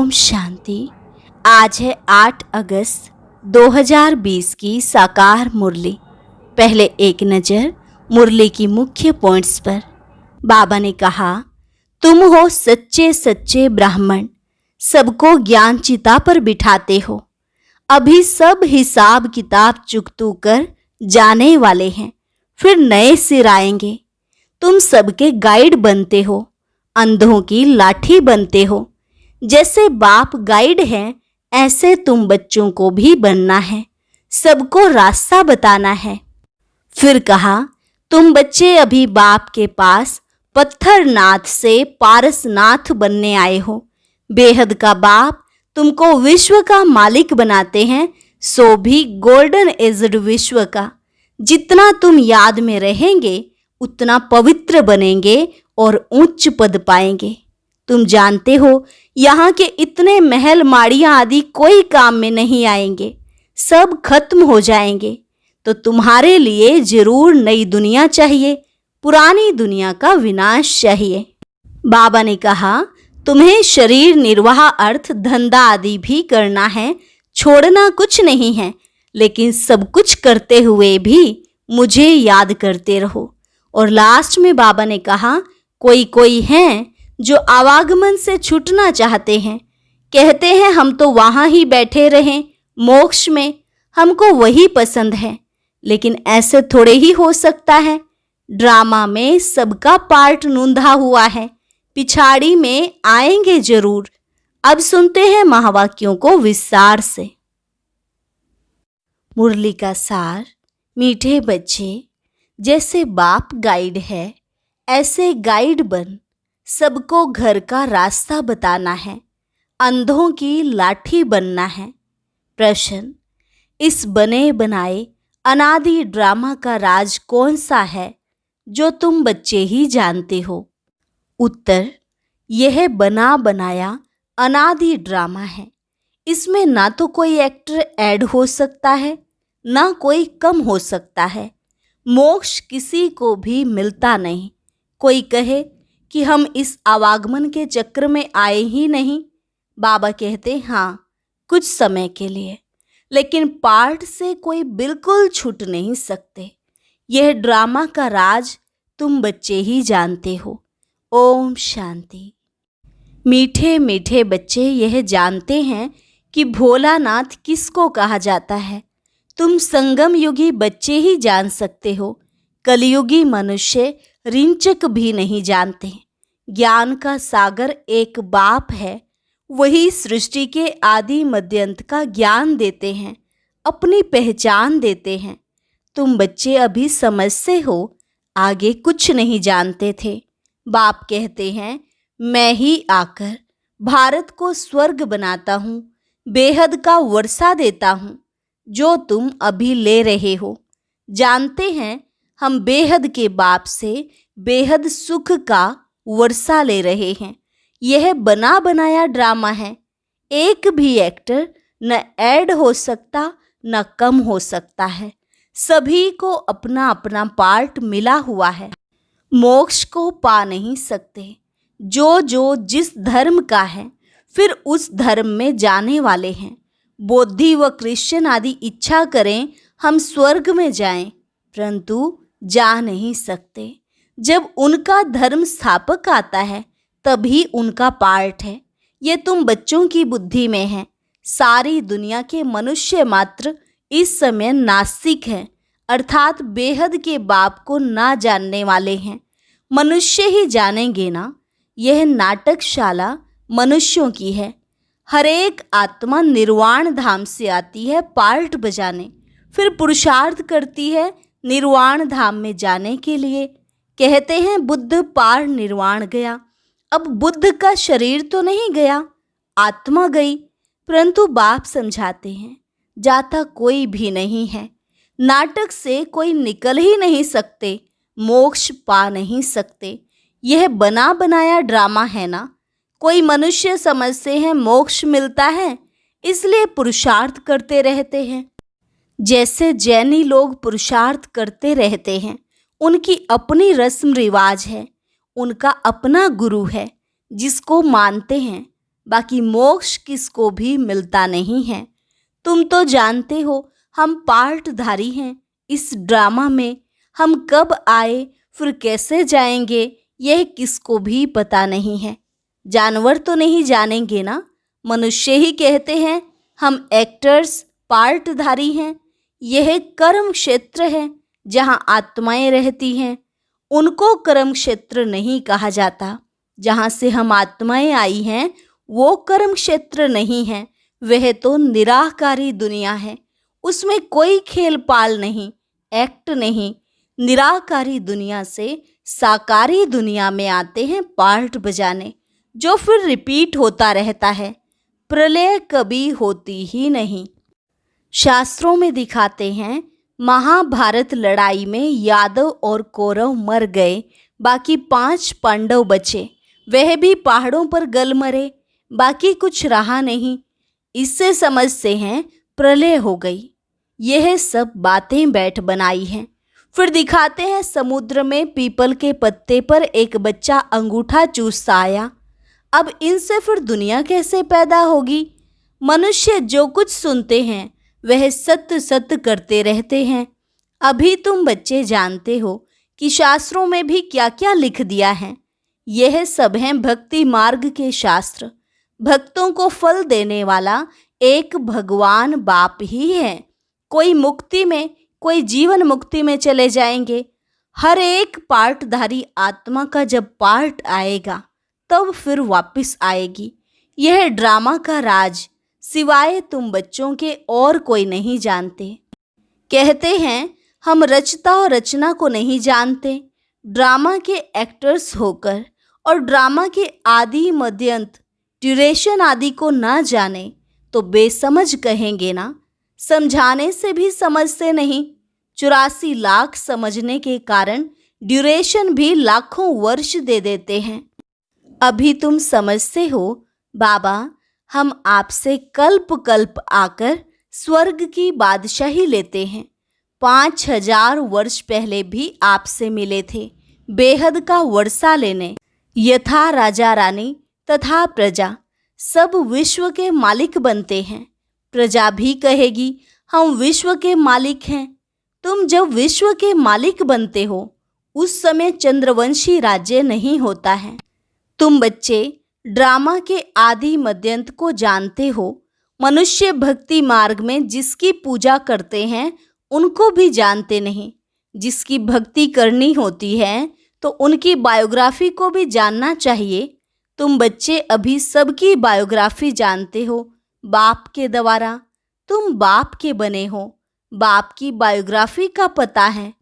ओम शांति। आज है 8 अगस्त 2020 की साकार मुरली। पहले एक नज़र मुरली की मुख्य पॉइंट्स पर। बाबा ने कहा, तुम हो सच्चे सच्चे ब्राह्मण, सबको ज्ञान चिता पर बिठाते हो। अभी सब हिसाब किताब चुकतू कर जाने वाले हैं, फिर नए सिर आएंगे। तुम सबके गाइड बनते हो, अंधों की लाठी बनते हो। जैसे बाप गाइड है, ऐसे तुम बच्चों को भी बनना है, सबको रास्ता बताना है। फिर कहा, तुम बच्चे अभी बाप के पास पत्थरनाथ से पारसनाथ बनने आए हो। बेहद का बाप तुमको विश्व का मालिक बनाते हैं, सो भी गोल्डन एजड विश्व का। जितना तुम याद में रहेंगे उतना पवित्र बनेंगे और उच्च पद पाएंगे। तुम जानते हो, यहाँ के इतने महल माड़ियाँ आदि कोई काम में नहीं आएंगे, सब खत्म हो जाएंगे। तो तुम्हारे लिए जरूर नई दुनिया चाहिए, पुरानी दुनिया का विनाश चाहिए। बाबा ने कहा, तुम्हें शरीर निर्वाह अर्थ धंधा आदि भी करना है, छोड़ना कुछ नहीं है, लेकिन सब कुछ करते हुए भी मुझे याद करते रहो। और लास्ट में बाबा ने कहा, कोई हैं जो आवागमन से छूटना चाहते हैं, कहते हैं हम तो वहाँ ही बैठे रहें मोक्ष में, हमको वही पसंद है। लेकिन ऐसे थोड़े ही हो सकता है। ड्रामा में सबका पार्ट नूंधा हुआ है, पिछाड़ी में आएंगे जरूर। अब सुनते हैं महावाक्यों को विस्तार से। मुरली का सार। मीठे बच्चे, जैसे बाप गाइड है, ऐसे गाइड बन। सबको घर का रास्ता बताना है, अंधों की लाठी बनना है। प्रश्न, इस बने बनाए अनादि ड्रामा का राज कौन सा है जो तुम बच्चे ही जानते हो? उत्तर, यह बना बनाया अनादि ड्रामा है। इसमें ना तो कोई एक्टर ऐड हो सकता है, ना कोई कम हो सकता है। मोक्ष किसी को भी मिलता नहीं। कोई कहे कि हम इस आवागमन के चक्र में आए ही नहीं। बाबा कहते, हाँ, कुछ समय के लिए, लेकिन पार्ट से कोई बिल्कुल छूट नहीं सकते। यह ड्रामा का राज तुम बच्चे ही जानते हो। ओम शांति। मीठे मीठे बच्चे यह जानते हैं कि भोलानाथ किसको कहा जाता है। तुम संगम युगी बच्चे ही जान सकते हो, कलयुगी मनुष्य रिंचक भी नहीं जानते। ज्ञान का सागर एक बाप है, वही सृष्टि के आदि मध्यंत का ज्ञान देते हैं, अपनी पहचान देते हैं। तुम बच्चे अभी समझते हो, आगे कुछ नहीं जानते थे। बाप कहते हैं, मैं ही आकर भारत को स्वर्ग बनाता हूँ, बेहद का वर्षा देता हूँ, जो तुम अभी ले रहे हो। जानते हैं हम बेहद के बाप से बेहद सुख का वर्षा ले रहे हैं। यह बना बनाया ड्रामा है। एक भी एक्टर न ऐड हो सकता न कम हो सकता है। सभी को अपना अपना पार्ट मिला हुआ है। मोक्ष को पा नहीं सकते जो जिस धर्म का है, फिर उस धर्म में जाने वाले हैं। बौद्धि व क्रिश्चियन आदि इच्छा करें हम स्वर्ग में जाएं, परंतु जा नहीं सकते। जब उनका धर्म स्थापक आता है तभी उनका पार्ट है। ये तुम बच्चों की बुद्धि में है। सारी दुनिया के मनुष्य मात्र इस समय नास्तिक हैं, अर्थात बेहद के बाप को ना जानने वाले हैं। मनुष्य ही जानेंगे ना। यह नाटकशाला मनुष्यों की है। हर एक आत्मा निर्वाण धाम से आती है पार्ट बजाने, फिर पुरुषार्थ करती है निर्वाण धाम में जाने के लिए। कहते हैं बुद्ध पार निर्वाण गया। अब बुद्ध का शरीर तो नहीं गया, आत्मा गई। परंतु बाप समझाते हैं, जाता कोई भी नहीं है। नाटक से कोई निकल ही नहीं सकते, मोक्ष पा नहीं सकते। यह बना बनाया ड्रामा है ना। कोई मनुष्य समझते हैं मोक्ष मिलता है, इसलिए पुरुषार्थ करते रहते हैं। जैसे जैनी लोग पुरुषार्थ करते रहते हैं, उनकी अपनी रस्म रिवाज है, उनका अपना गुरु है जिसको मानते हैं। बाकी मोक्ष किसको भी मिलता नहीं है। तुम तो जानते हो हम पार्टधारी हैं इस ड्रामा में। हम कब आए फिर कैसे जाएंगे यह किसको भी पता नहीं है। जानवर तो नहीं जानेंगे ना, मनुष्य ही कहते हैं हम एक्टर्स पार्टधारी हैं। यह कर्म क्षेत्र है जहाँ आत्माएं रहती हैं, उनको कर्म क्षेत्र नहीं कहा जाता। जहाँ से हम आत्माएं आई हैं वो कर्म क्षेत्र नहीं है, वह तो निराकारी दुनिया है। उसमें कोई खेल पाल नहीं, एक्ट नहीं। निराकारी दुनिया से साकारी दुनिया में आते हैं पार्ट बजाने, जो फिर रिपीट होता रहता है। प्रलय कभी होती ही नहीं। शास्त्रों में दिखाते हैं महाभारत लड़ाई में यादव और कौरव मर गए, बाकी 5 पांडव बचे। वह भी पहाड़ों पर गल मरे, बाकी कुछ रहा नहीं। इससे समझते हैं प्रलय हो गई। यह सब बातें बैठ बनाई हैं। फिर दिखाते हैं समुद्र में पीपल के पत्ते पर एक बच्चा अंगूठा चूसता आया। अब इनसे फिर दुनिया कैसे पैदा होगी। मनुष्य जो कुछ सुनते हैं वह सत्य सत्य करते रहते हैं। अभी तुम बच्चे जानते हो कि शास्त्रों में भी क्या क्या लिख दिया है। यह सब हैं भक्ति मार्ग के शास्त्र। भक्तों को फल देने वाला एक भगवान बाप ही है। कोई मुक्ति में, कोई जीवन मुक्ति में चले जाएंगे। हर एक पार्टधारी आत्मा का जब पार्ट आएगा तब फिर वापस आएगी। यह ड्रामा का राज सिवाय तुम बच्चों के और कोई नहीं जानते। कहते हैं हम रचता और रचना को नहीं जानते। ड्रामा के एक्टर्स होकर और ड्रामा के आदि मध्य अंत ड्यूरेशन आदि को ना जाने तो बेसमझ कहेंगे ना। समझाने से भी समझते नहीं। 84 लाख समझने के कारण ड्यूरेशन भी लाखों वर्ष दे देते हैं। अभी तुम समझते हो बाबा, हम आपसे कल्प कल्प आकर स्वर्ग की बादशाही लेते हैं। 5000 वर्ष पहले भी आपसे मिले थे बेहद का वर्षा लेने। यथा राजा रानी तथा प्रजा सब विश्व के मालिक बनते हैं। प्रजा भी कहेगी हम विश्व के मालिक हैं। तुम जब विश्व के मालिक बनते हो उस समय चंद्रवंशी राज्य नहीं होता है। तुम बच्चे ड्रामा के आदि मध्यंत को जानते हो। मनुष्य भक्ति मार्ग में जिसकी पूजा करते हैं उनको भी जानते नहीं। जिसकी भक्ति करनी होती है तो उनकी बायोग्राफी को भी जानना चाहिए। तुम बच्चे अभी सबकी बायोग्राफी जानते हो बाप के द्वारा। तुम बाप के बने हो। बाप की बायोग्राफी का पता है।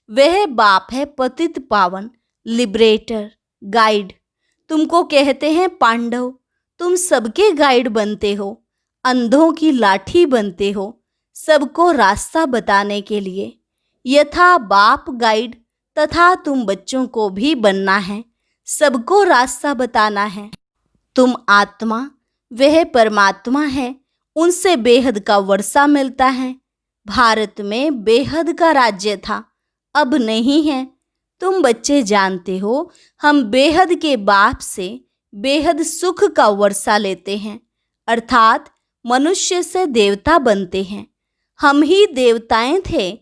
वह बाप है पतित पावन, लिबरेटर, गाइड। तुमको कहते हैं पांडव। तुम सबके गाइड बनते हो, अंधों की लाठी बनते हो, सबको रास्ता बताने के लिए। यथा बाप गाइड तथा तुम बच्चों को भी बनना है, सबको रास्ता बताना है। तुम आत्मा, वह परमात्मा है, उनसे बेहद का वर्षा मिलता है। भारत में बेहद का राज्य था, अब नहीं है। तुम बच्चे जानते हो हम बेहद के बाप से बेहद सुख का वर्षा लेते हैं, अर्थात मनुष्य से देवता बनते हैं। हम ही देवताएं थे,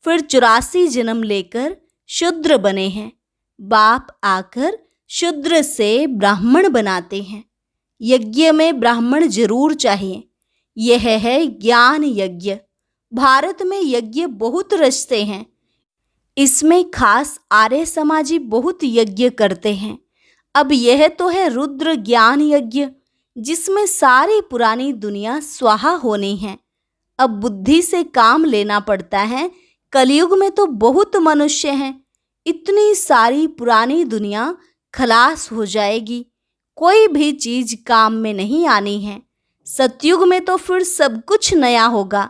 फिर 84 जन्म लेकर शूद्र बने हैं। बाप आकर शूद्र से ब्राह्मण बनाते हैं। यज्ञ में ब्राह्मण जरूर चाहिए। यह है ज्ञान यज्ञ। भारत में यज्ञ बहुत रचते हैं। इसमें खास आर्य समाजी बहुत यज्ञ करते हैं। अब यह तो है रुद्र ज्ञान यज्ञ, जिसमें सारी पुरानी दुनिया स्वाहा होनी है। अब बुद्धि से काम लेना पड़ता है। कलयुग में तो बहुत मनुष्य हैं, इतनी सारी पुरानी दुनिया खलास हो जाएगी। कोई भी चीज काम में नहीं आनी है। सतयुग में तो फिर सब कुछ नया होगा।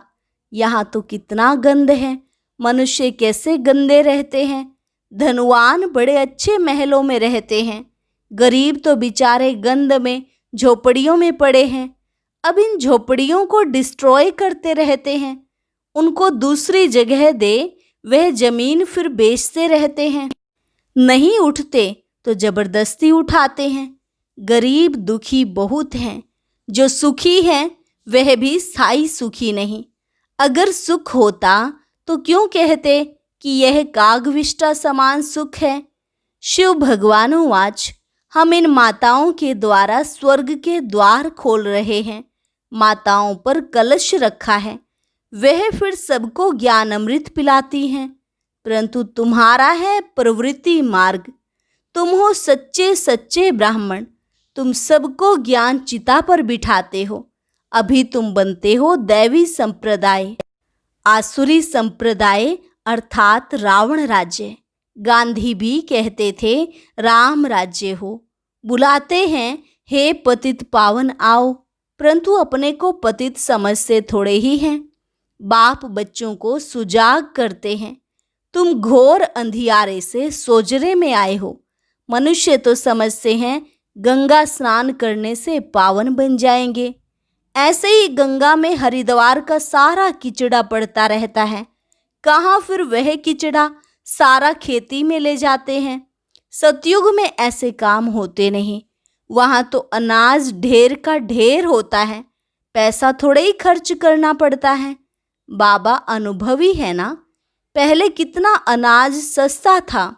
यहाँ तो कितना गंद है। मनुष्य कैसे गंदे रहते हैं। धनवान बड़े अच्छे महलों में रहते हैं, गरीब तो बेचारे गंद में झोपड़ियों में पड़े हैं। अब इन झोपड़ियों को डिस्ट्रॉय करते रहते हैं। उनको दूसरी जगह दे, वह जमीन फिर बेचते रहते हैं। नहीं उठते तो जबरदस्ती उठाते हैं। गरीब दुखी बहुत हैं, जो सुखी है वह भी स्थायी सुखी नहीं। अगर सुख होता तो क्यों कहते कि यह कागविष्टा समान सुख है। शिव भगवानुवाच, हम इन माताओं के द्वारा स्वर्ग के द्वार खोल रहे हैं। माताओं पर कलश रखा है, वह फिर सबको ज्ञान अमृत पिलाती हैं। परंतु तुम्हारा है प्रवृत्ति मार्ग, तुम हो सच्चे सच्चे ब्राह्मण, तुम सबको ज्ञान चिता पर बिठाते हो। अभी तुम बनते हो दैवी संप्रदाय, आसुरी संप्रदाय अर्थात रावण राज्य। गांधी भी कहते थे राम राज्य हो। बुलाते हैं हे पतित पावन आओ, परंतु अपने को पतित समझते थोड़े ही हैं। बाप बच्चों को सुजाग करते हैं, तुम घोर अंधियारे से सोजरे में आए हो। मनुष्य तो समझते हैं गंगा स्नान करने से पावन बन जाएंगे। ऐसे ही गंगा में हरिद्वार का सारा किचड़ा पड़ता रहता है। कहाँ फिर वह किचड़ा सारा खेती में ले जाते हैं। सतयुग में ऐसे काम होते नहीं, वहाँ तो अनाज ढेर का ढेर होता है, पैसा थोड़े ही खर्च करना पड़ता है। बाबा अनुभवी है ना, पहले कितना अनाज सस्ता था।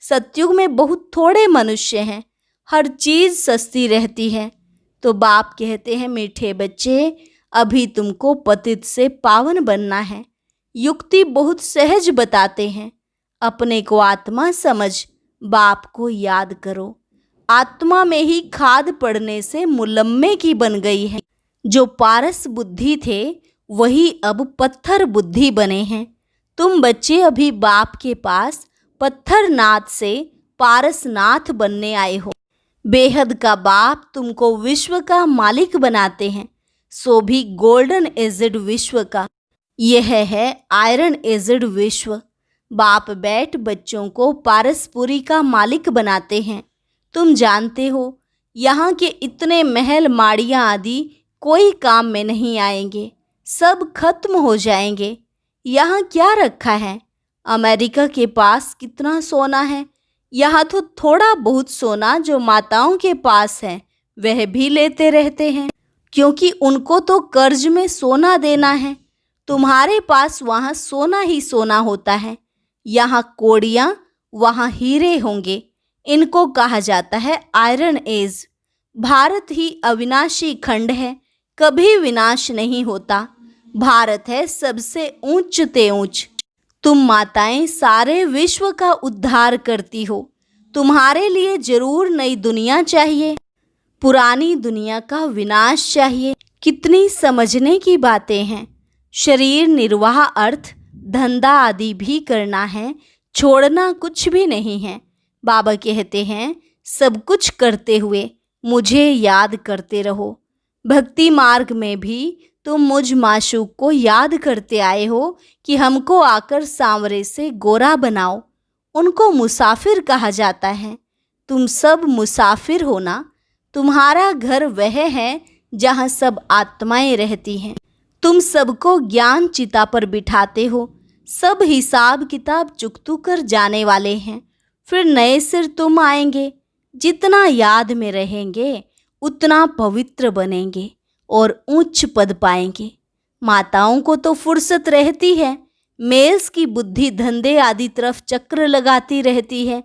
सतयुग में बहुत थोड़े मनुष्य हैं, हर चीज सस्ती रहती है। तो बाप कहते हैं मीठे बच्चे, अभी तुमको पतित से पावन बनना है। युक्ति बहुत सहज बताते हैं, अपने को आत्मा समझ, बाप को याद करो। आत्मा में ही खाद पड़ने से मुलम्मे की बन गई है। जो पारस बुद्धि थे वही अब पत्थर बुद्धि बने हैं। तुम बच्चे अभी बाप के पास पत्थरनाथ से पारसनाथ बनने आए हो। बेहद का बाप तुमको विश्व का मालिक बनाते हैं, सो भी गोल्डन एजेड विश्व का। यह है आयरन एजेड विश्व। बाप बैठ बच्चों को पारसपुरी का मालिक बनाते हैं। तुम जानते हो यहाँ के इतने महल माड़ियाँ आदि कोई काम में नहीं आएंगे, सब खत्म हो जाएंगे। यहाँ क्या रखा है? अमेरिका के पास कितना सोना है, यहाँ तो थोड़ा बहुत सोना जो माताओं के पास है वह भी लेते रहते हैं, क्योंकि उनको तो कर्ज में सोना देना है। तुम्हारे पास वहाँ सोना ही सोना होता है, यहाँ कोड़ियाँ वहाँ हीरे होंगे। इनको कहा जाता है आयरन एज। भारत ही अविनाशी खंड है, कभी विनाश नहीं होता। भारत है सबसे ऊंच ते ऊंच। तुम माताएं सारे विश्व का उद्धार करती हो। तुम्हारे लिए जरूर नई दुनिया चाहिए, पुरानी दुनिया का विनाश चाहिए। कितनी समझने की बातें हैं। शरीर निर्वाह अर्थ धंधा आदि भी करना है, छोड़ना कुछ भी नहीं है। बाबा कहते हैं सब कुछ करते हुए मुझे याद करते रहो। भक्ति मार्ग में भी तुम मुझ माशूक को याद करते आए हो कि हमको आकर सांवरे से गोरा बनाओ। उनको मुसाफिर कहा जाता है। तुम सब मुसाफिर हो ना। तुम्हारा घर वह है जहाँ सब आत्माएं रहती हैं। तुम सबको ज्ञान चिता पर बिठाते हो। सब हिसाब किताब चुकतू कर जाने वाले हैं, फिर नए सिर तुम आएंगे। जितना याद में रहेंगे उतना पवित्र बनेंगे और उच्च पद पाएंगे। माताओं को तो फुर्सत रहती है, मेल्स की बुद्धि धंधे आदि तरफ चक्र लगाती रहती है।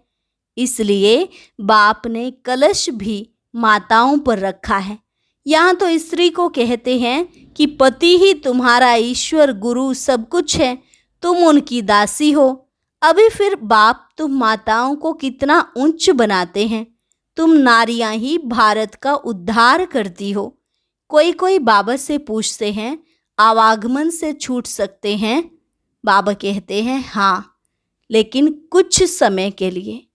इसलिए बाप ने कलश भी माताओं पर रखा है। यहाँ तो स्त्री को कहते हैं कि पति ही तुम्हारा ईश्वर गुरु सब कुछ है, तुम उनकी दासी हो। अभी फिर बाप तुम माताओं को कितना उच्च बनाते हैं। तुम नारियां ही भारत का उद्धार करती हो। कोई बाबा से पूछते हैं आवागमन से छूट सकते हैं? बाबा कहते हैं हाँ, लेकिन कुछ समय के लिए।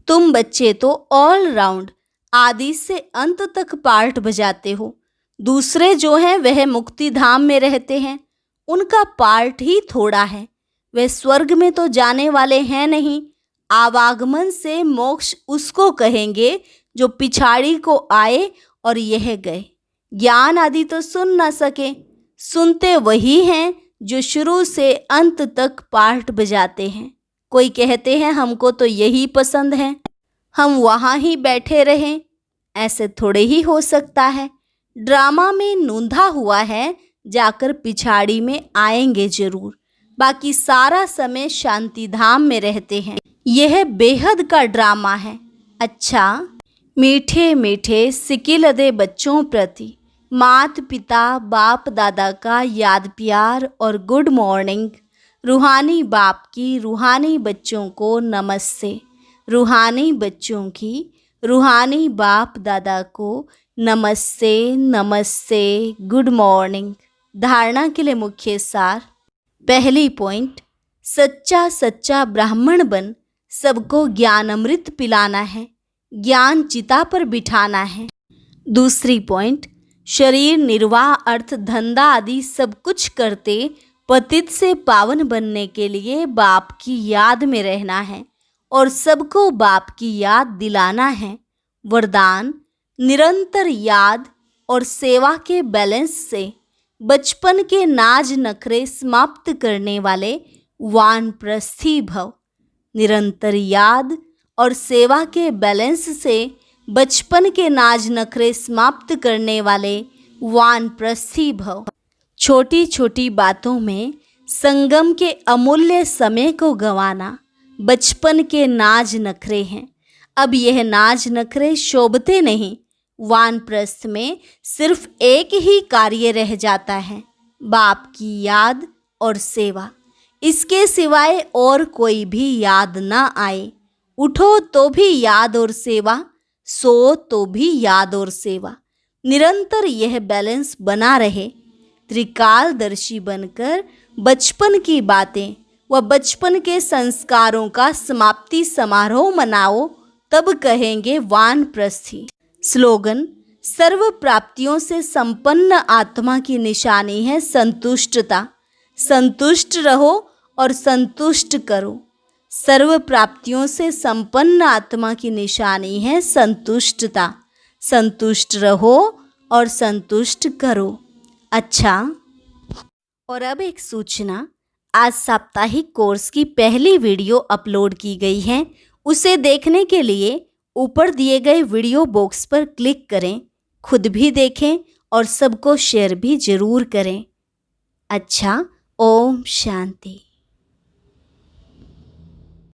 तुम बच्चे तो ऑल राउंड आदि से अंत तक पार्ट बजाते हो। दूसरे जो हैं वह मुक्ति धाम में रहते हैं, उनका पार्ट ही थोड़ा है। वे स्वर्ग में तो जाने वाले हैं नहीं। आवागमन से मोक्ष उसको कहेंगे जो पिछाड़ी को आए और यह गए। ज्ञान आदि तो सुन ना सके, सुनते वही हैं जो शुरू से अंत तक पार्ट बजाते हैं। कोई कहते हैं हमको तो यही पसंद है, हम वहाँ ही बैठे रहें। ऐसे थोड़े ही हो सकता है। ड्रामा में नूंधा हुआ है, जाकर पिछाड़ी में आएंगे जरूर। बाकी सारा समय शांति धाम में रहते हैं। यह बेहद का ड्रामा है। अच्छा, मीठे मीठे सिकिलदे बच्चों प्रति माता पिता बाप दादा का याद प्यार और गुड मॉर्निंग। रूहानी बाप की रूहानी बच्चों को नमस्ते। रूहानी बच्चों की रूहानी बाप दादा को नमस्ते नमस्ते, गुड मॉर्निंग। धारणा के लिए मुख्य सार। पहली पॉइंट, सच्चा सच्चा ब्राह्मण बन सबको ज्ञान अमृत पिलाना है, ज्ञान चिता पर बिठाना है। दूसरी पॉइंट, शरीर निर्वाह अर्थ धंधा आदि सब कुछ करते पतित से पावन बनने के लिए बाप की याद में रहना है और सबको बाप की याद दिलाना है। वरदान, निरंतर याद और सेवा के बैलेंस से बचपन के नाज नखरे समाप्त करने वाले वानप्रस्थी भव। निरंतर याद और सेवा के बैलेंस से बचपन के नाज नखरे समाप्त करने वाले वानप्रस्थी भव। छोटी छोटी बातों में संगम के अमूल्य समय को गंवाना बचपन के नाज नखरे हैं। अब यह नाज नखरे शोभते नहीं। वानप्रस्थ में सिर्फ एक ही कार्य रह जाता है, बाप की याद और सेवा। इसके सिवाय और कोई भी याद ना आए। उठो तो भी याद और सेवा, सो तो भी याद और सेवा। निरंतर यह बैलेंस बना रहे। त्रिकालदर्शी बनकर बचपन की बातें व बचपन के संस्कारों का समाप्ति समारोह मनाओ, तब कहेंगे वानप्रस्थी। स्लोगन, सर्व प्राप्तियों से संपन्न आत्मा की निशानी है संतुष्टता। संतुष्ट रहो और संतुष्ट करो। सर्व प्राप्तियों से संपन्न आत्मा की निशानी है संतुष्टता। संतुष्ट रहो और संतुष्ट करो। अच्छा, और अब एक सूचना, आज साप्ताहिक कोर्स की पहली वीडियो अपलोड की गई है। उसे देखने के लिए ऊपर दिए गए वीडियो बॉक्स पर क्लिक करें, खुद भी देखें और सबको शेयर भी जरूर करें। अच्छा, ओम शांति।